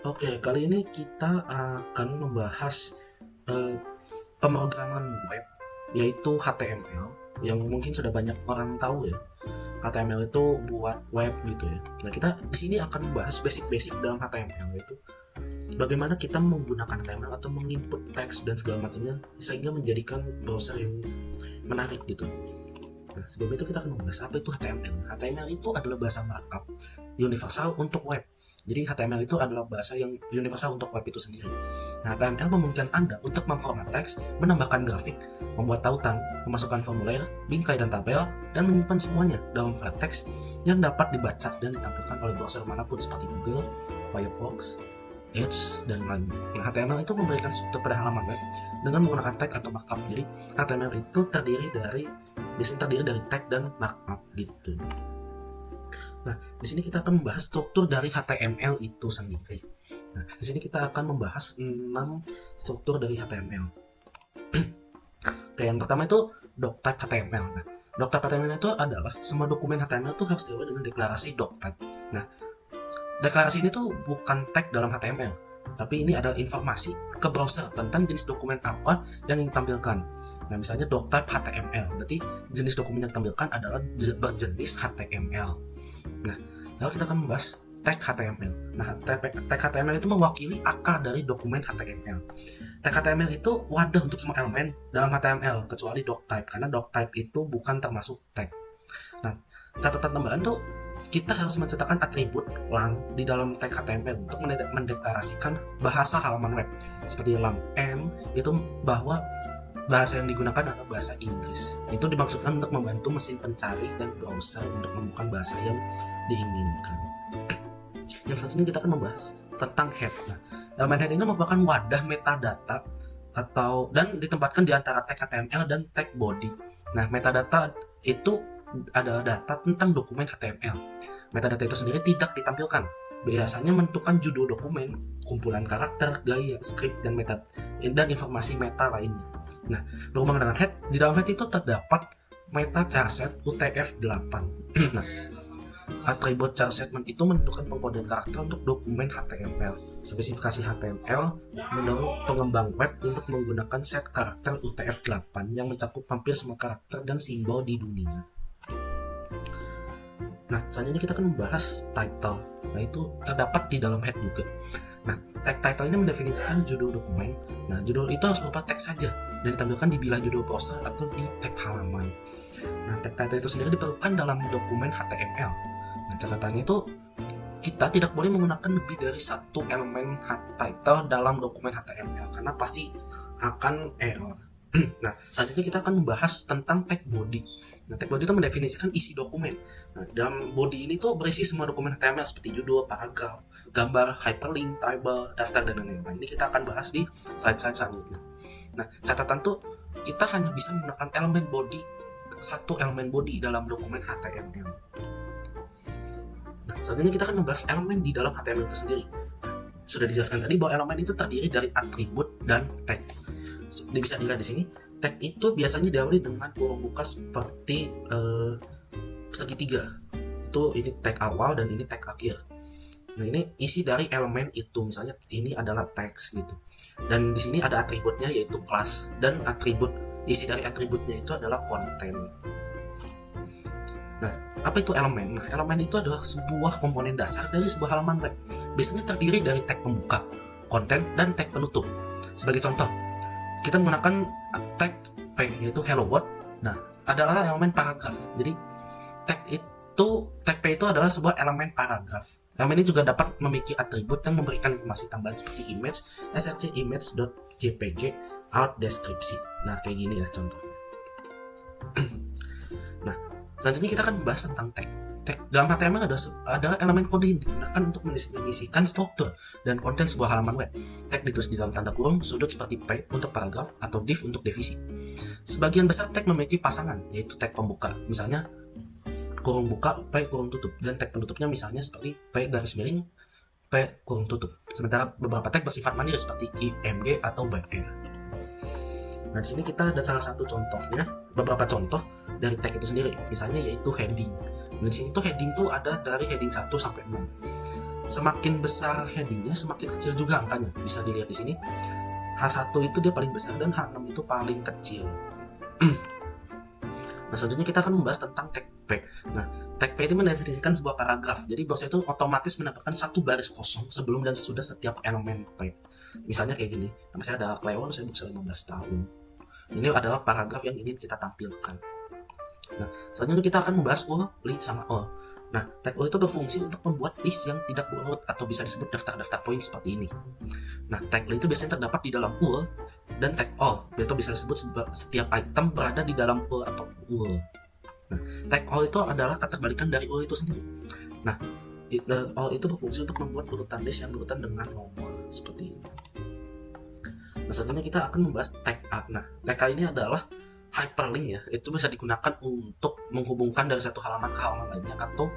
Oke, kali ini kita akan membahas eh, pemrograman web, yaitu HTML, yang mungkin sudah banyak orang tahu ya. HTML itu buat web gitu ya. Nah, kita di sini akan membahas basic-basic dalam HTML, yaitu bagaimana kita menggunakan HTML atau menginput teks dan segala macamnya sehingga menjadikan browser yang menarik gitu. Nah, sebelum itu kita akan membahas apa itu HTML. HTML itu adalah bahasa markup universal untuk web. Jadi HTML itu adalah bahasa yang universal untuk web itu sendiri. Nah, HTML memungkinkan Anda untuk memformat teks, menambahkan grafik, membuat tautan, memasukkan formulir, bingkai dan tabel, dan menyimpan semuanya dalam file teks yang dapat dibaca dan ditampilkan oleh browser manapun seperti Google, Firefox, Edge, dan lainnya. Nah, HTML itu memberikan struktur pada halaman web dengan menggunakan tag atau markup. Jadi HTML itu biasanya terdiri dari tag dan markup gitu. Nah, di sini kita akan membahas struktur dari HTML itu sendiri. Nah, di sini kita akan membahas 6 struktur dari HTML. Oke, yang pertama itu doctype HTML. Nah, doctype HTML itu adalah semua dokumen HTML itu harus diawali dengan deklarasi doctype. Nah, deklarasi ini tuh bukan tag dalam HTML, tapi ini adalah informasi ke browser tentang jenis dokumen apa yang ditampilkan. Nah, misalnya doctype HTML, berarti jenis dokumen yang ditampilkan adalah berjenis HTML. Nah, lalu kita akan membahas tag HTML. Nah, tag HTML itu mewakili akar dari dokumen HTML. Tag HTML itu wadah untuk semua elemen dalam HTML kecuali doctype, karena doctype itu bukan termasuk tag. Nah, catatan tambahan tuh kita harus mencetakkan atribut lang di dalam tag HTML untuk mendeklarasikan bahasa halaman web. Seperti lang m itu bahwa bahasa yang digunakan adalah bahasa Inggris. Itu dimaksudkan untuk membantu mesin pencari dan browser untuk menemukan bahasa yang diinginkan. Yang selanjutnya kita akan membahas tentang head. Nah, elemen head ini merupakan wadah metadata dan ditempatkan di antara tag HTML dan tag body. Nah, metadata itu adalah data tentang dokumen HTML. Metadata itu sendiri tidak ditampilkan. Biasanya menentukan judul dokumen, kumpulan karakter, gaya, script, dan informasi meta lainnya. Nah, berhubungan dengan head, di dalam head itu terdapat meta charset UTF-8. Nah, atribut char statement itu menentukan pengkodean karakter untuk dokumen HTML. Spesifikasi HTML mendorong pengembang web untuk menggunakan set karakter UTF-8 yang mencakup hampir semua karakter dan simbol di dunia. Nah, selanjutnya kita akan membahas title. Nah, itu terdapat di dalam head juga. Nah, tag title ini mendefinisikan judul dokumen. Nah, judul itu harus berupa teks saja dan ditampilkan di bilah judul browser atau di tab halaman. Nah, tag title itu sendiri diperlukan dalam dokumen HTML. Nah, catatannya itu kita tidak boleh menggunakan lebih dari satu elemen title dalam dokumen HTML karena pasti akan error. Nah, selanjutnya kita akan membahas tentang tag body. Nah, tag body itu mendefinisikan isi dokumen. Nah, dalam body ini tuh berisi semua dokumen HTML seperti judul, paragraf, gambar, hyperlink, table, daftar, dan lain-lain. Nah, ini kita akan bahas di slide-slide selanjutnya. Nah, catatan tuh kita hanya bisa menggunakan satu elemen body dalam dokumen HTML. Nah, selanjutnya kita akan membahas elemen di dalam HTML itu sendiri. Sudah dijelaskan tadi bahwa elemen itu terdiri dari atribut dan tag. Bisa dilihat di sini, tag itu biasanya diawali dengan kurung buka seperti segitiga. Ini tag awal dan ini tag akhir. Nah, ini isi dari elemen itu, misalnya ini adalah teks gitu. Dan di sini ada atributnya yaitu class, dan isi dari atributnya itu adalah konten. Nah, apa itu elemen? Nah, elemen itu adalah sebuah komponen dasar dari sebuah halaman web. Biasanya terdiri dari tag pembuka, konten, dan tag penutup. Sebagai contoh, kita menggunakan tag P yaitu hello world. Nah, adalah elemen paragraf. Jadi tag P itu adalah sebuah elemen paragraf. Elemen ini juga dapat memiliki atribut yang memberikan informasi tambahan seperti image, src image.jpg, art deskripsi. Nah, kayak gini ya contohnya. Nah, selanjutnya kita akan membahas tentang tag. Dalam HTML ada elemen kode yang digunakan untuk mendefinisikan struktur dan konten sebuah halaman web. Tag ditulis di dalam tanda kurung sudut seperti P untuk paragraf atau div untuk divisi. Sebagian besar tag memiliki pasangan, yaitu tag pembuka, misalnya kurung buka P kurung tutup, dan tag penutupnya misalnya seperti P garis miring P kurung tutup. Sementara beberapa tag bersifat mandiri seperti img atau br. Nah, di sini kita ada salah satu contohnya, beberapa contoh dari tag itu sendiri, misalnya yaitu heading. Nah, di sini tuh heading tuh ada dari heading 1 sampai 6. semakin besar headingnya, semakin kecil juga angkanya. Bisa dilihat di sini. H1 itu dia paling besar dan H6 itu paling kecil. Nah, selanjutnya kita akan membahas tentang tag P. Nah, tag P itu mendefinisikan sebuah paragraf. Jadi bosnya itu otomatis menambahkan satu baris kosong sebelum dan sesudah setiap elemen P. Misalnya kayak gini. Nama saya ada Cleon, saya berusia 15 tahun. Ini adalah paragraf yang ingin kita tampilkan. Nah, selanjutnya kita akan membahas O, li, sama O. Nah, tag O itu berfungsi untuk membuat list yang tidak berurut atau bisa disebut daftar-daftar poin seperti ini. Nah, tag li itu biasanya terdapat di dalam URL dan tag O, yaitu bisa disebut setiap item berada di dalam URL atau URL. Nah, tag O itu adalah keterbalikan dari URL itu sendiri. Nah, O itu berfungsi untuk membuat urutan list yang berurutan dengan nomor seperti ini. Nah, selanjutnya kita akan membahas tag A. Nah, tag A ini adalah hyperlink ya, itu bisa digunakan untuk menghubungkan dari satu halaman ke halaman lainnya, atau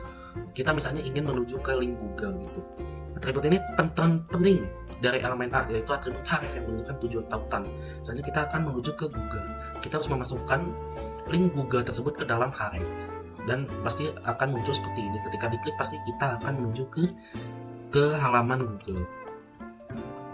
kita misalnya ingin menuju ke link Google gitu. Atribut ini penting dari elemen A, yaitu atribut href yang menunjukkan tujuan tautan. Misalnya kita akan menuju ke Google, kita harus memasukkan link Google tersebut ke dalam href, dan pasti akan muncul seperti ini. Ketika diklik pasti kita akan menuju ke halaman Google.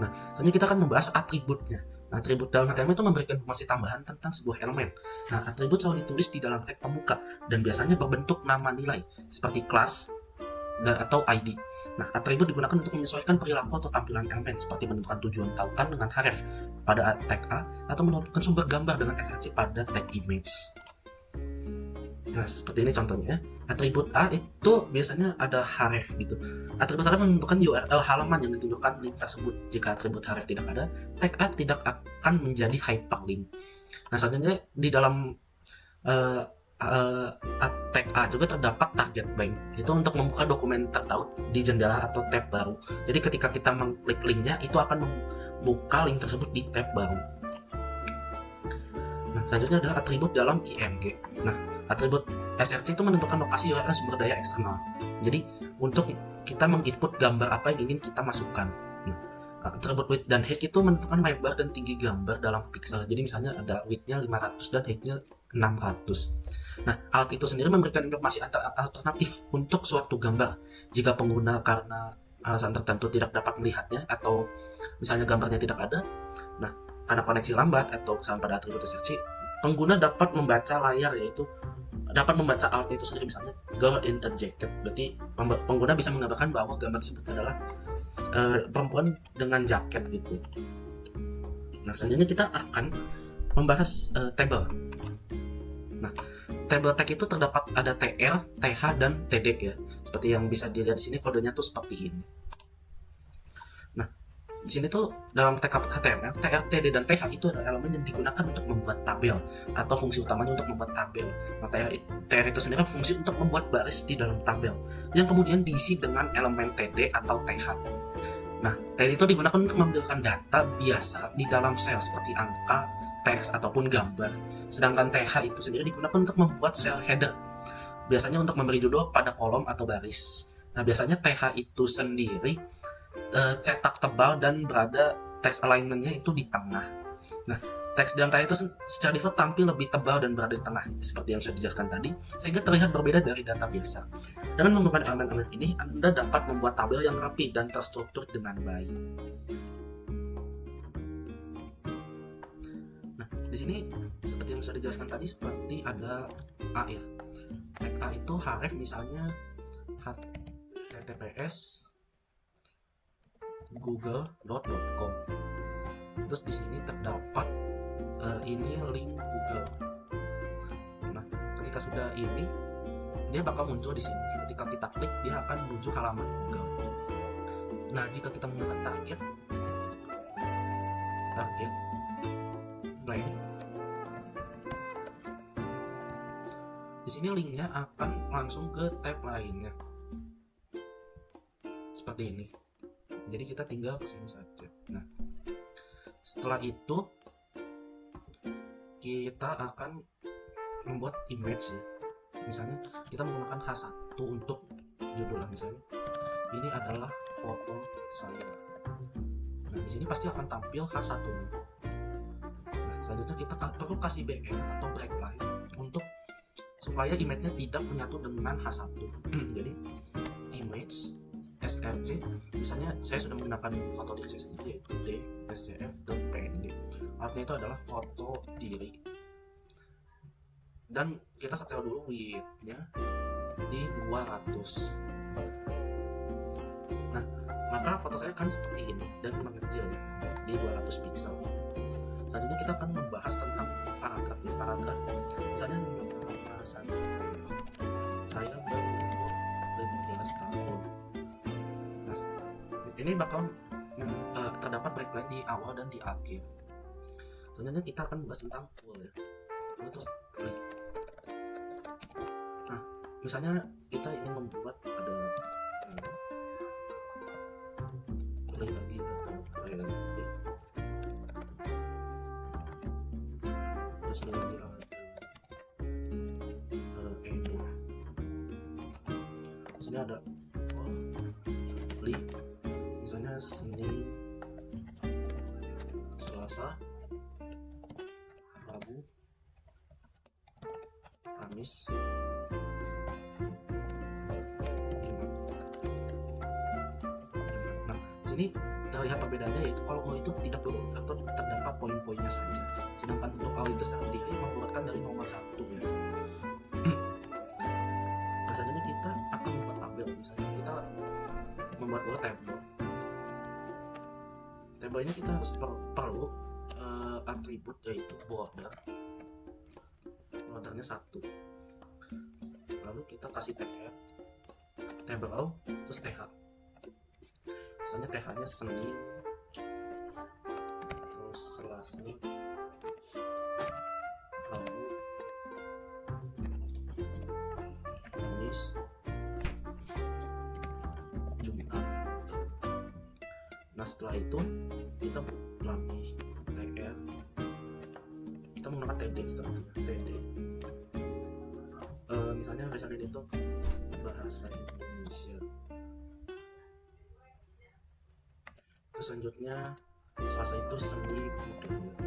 Nah, selanjutnya kita akan membahas atributnya. Nah, atribut dalam HTML itu memberikan informasi tambahan tentang sebuah elemen. Nah, atribut selalu ditulis di dalam tag pembuka dan biasanya berbentuk nama nilai seperti kelas dan atau ID. Nah, atribut digunakan untuk menyesuaikan perilaku atau tampilan elemen seperti menentukan tujuan tautan dengan href pada tag A atau menentukan sumber gambar dengan src pada tag image. Nah, seperti ini contohnya. Atribut A itu biasanya ada href gitu. Atribut href menentukan URL halaman yang ditunjukkan link tersebut. Jika atribut href tidak ada, tag A tidak akan menjadi hyperlink. Nah, selanjutnya di dalam tag A juga terdapat target bank. Itu untuk membuka dokumen tertaut di jendela atau tab baru. Jadi ketika kita mengklik linknya, itu akan membuka link tersebut di tab baru. Nah, selanjutnya ada atribut dalam IMG. Nah, atribut src itu menentukan lokasi URL sumber daya eksternal. Jadi untuk kita menginput gambar apa yang ingin kita masukkan. Nah, atribut width dan height itu menentukan lebar dan tinggi gambar dalam pixel. Jadi misalnya ada width-nya 500 dan height-nya 600. Nah, alat itu sendiri memberikan informasi alternatif untuk suatu gambar. Jika pengguna karena alasan tertentu tidak dapat melihatnya atau misalnya gambarnya tidak ada, nah karena koneksi lambat atau kesalahan pada atribut src, pengguna dapat membaca layar, yaitu dapat membaca alatnya itu sendiri, misalnya girl in a jacket. Berarti pengguna bisa menggambarkan bahwa gambar tersebut adalah perempuan dengan jaket gitu. Nah, selanjutnya kita akan membahas table. Nah, table tag itu terdapat ada tr, th, dan td ya. Seperti yang bisa dilihat di sini, kodenya tuh seperti ini. Nah, di sini tuh dalam tag HTML, tr, td, dan th itu adalah elemen yang digunakan untuk membuat tabel atau fungsi utamanya untuk membuat tabel. Nah, tr itu sendiri fungsi untuk membuat baris di dalam tabel yang kemudian diisi dengan elemen td atau th. Nah, td itu digunakan untuk membentukkan data biasa di dalam sel seperti angka, teks, ataupun gambar. Sedangkan th itu sendiri digunakan untuk membuat sel header, biasanya untuk memberi judul pada kolom atau baris. Nah, biasanya th itu sendiri cetak tebal dan berada text alignment-nya itu di tengah. Nah, teks dalam th itu secara default tampil lebih tebal dan berada di tengah, seperti yang sudah dijelaskan tadi, sehingga terlihat berbeda dari data biasa. Dengan menggunakan elemen-elemen ini, Anda dapat membuat tabel yang rapi dan terstruktur dengan baik. Nah, di sini seperti yang sudah dijelaskan tadi, seperti ada A ya. Tag A itu href misalnya https google.com. Terus di sini terdapat ini link Google. Nah, ketika sudah ini, dia bakal muncul di sini. Ketika kita klik, dia akan menuju halaman Google. Nah, jika kita menggunakan target blank, di sini linknya akan langsung ke tab lainnya seperti ini. Jadi kita tinggal kesini saja. Nah, setelah itu kita akan membuat image ya. Misalnya kita menggunakan H1 untuk judul, misalnya ini adalah foto saya. Nah, di sini pasti akan tampil H1-nya. Nah, selanjutnya kita perlu kasih BM atau breakline untuk supaya image-nya tidak menyatu dengan H1. Jadi image SRC, misalnya saya sudah menggunakan foto diri saya sendiri, yaitu DSCF.png. Artnya itu adalah foto diri, dan kita setel dulu width-nya di 200. Nah, maka foto saya akan seperti ini dan mengecil di 200 pixel. Selanjutnya kita akan membahas tentang paragraf. Paragraf misalnya pembahasan saya berumur 15 tahun. Nah, ini bakal terdapat breakline di awal dan di akhir. Selanjutnya kita akan membahas tentang full ya. Terus nah, misalnya kita ingin membuat ada play lagi atau terus lagi ada itu sini ada play misalnya Senin, Selasa, Rabu, Kamis, Nah, sini terlihat perbedaannya, yaitu kalau O itu tidak berurut atau terdapat poin-poinnya saja, sedangkan untuk O itu sendiri mengeluarkan dari nomor 1 ya. Nah, selanjutnya kita akan membuat tabel. Misalnya kita membuat dulu tabel. Tabel ini kita harus perlu atribut, yaitu border. Bordernya 1. Lalu kita kasih table, terus th. Misalnya th-nya Senin, terus Selasa, Rabu, Kamis, Jumat. Nah, setelah itu kita lagi tr, kita menggunakan td setelahnya. Td misalnya misalnya itu bahasa Indonesia. Terus selanjutnya Selasa itu seni budaya.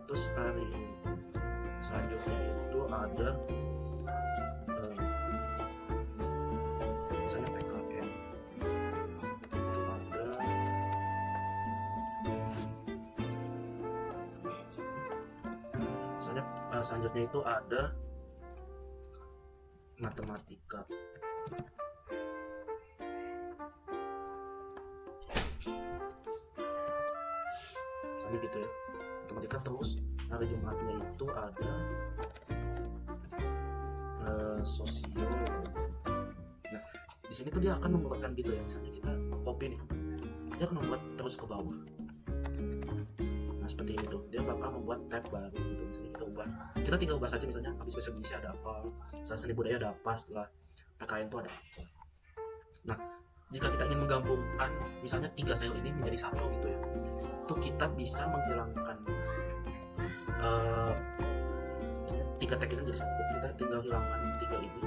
Terus hari selanjutnya itu ada misalnya PKN. Itu ada misalnya selanjutnya itu ada matematika. Misalnya gitu ya, matematika. Terus hari Jumatnya itu ada sosiologi. Nah, di sini tuh dia akan membuatkan gitu ya, misalnya kita copy nih, dia akan membuat terus ke bawah. Nah, seperti ini tuh, dia bakal membuat tab baru gitu. Misalnya kita tinggal ubah saja, misalnya habis bahasa Indonesia ada apa, misalnya seni budaya ada apa, setelah PKN itu ada apa. Nah, jika kita ingin menggabungkan misalnya 3 sel ini menjadi satu gitu ya, itu kita bisa menghilangkan 3 tag ini menjadi satu. Kita tinggal hilangkan 3 ini,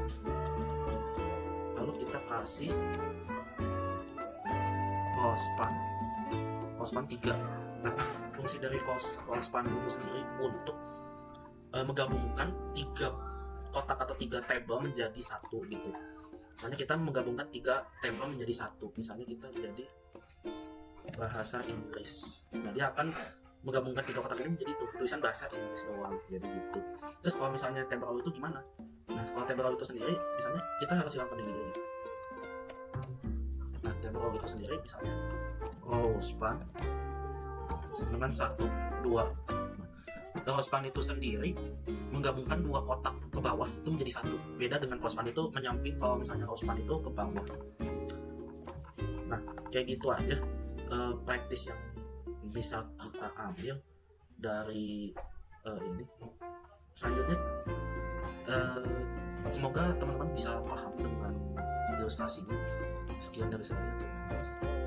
lalu kita kasih closespan 3. Nah, fungsi dari closespan itu sendiri untuk menggabungkan 3 kotak atau 3 table menjadi satu gitu. Misalnya kita menggabungkan 3 table menjadi satu, misalnya kita jadi bahasa Inggris. Nah, dia akan menggabungkan 3 kotak ini menjadi tulisan bahasa Inggris doang, jadi gitu. Terus kalau misalnya table itu gimana? Nah, kalau table itu sendiri, misalnya kita harus hilangkan ini dulu ya. Nah, table itu sendiri misalnya closespan dengan 1, 2. Nah, closespan itu sendiri menggabungkan 2 kotak ke bawah itu menjadi satu. Beda dengan closespan itu menyamping, kalau misalnya closespan itu ke bawah. Nah, kayak gitu aja praktis yang bisa kita ambil dari ini. Selanjutnya semoga teman-teman bisa paham dengan ilustrasinya. Sekian dari saya, terima kasih.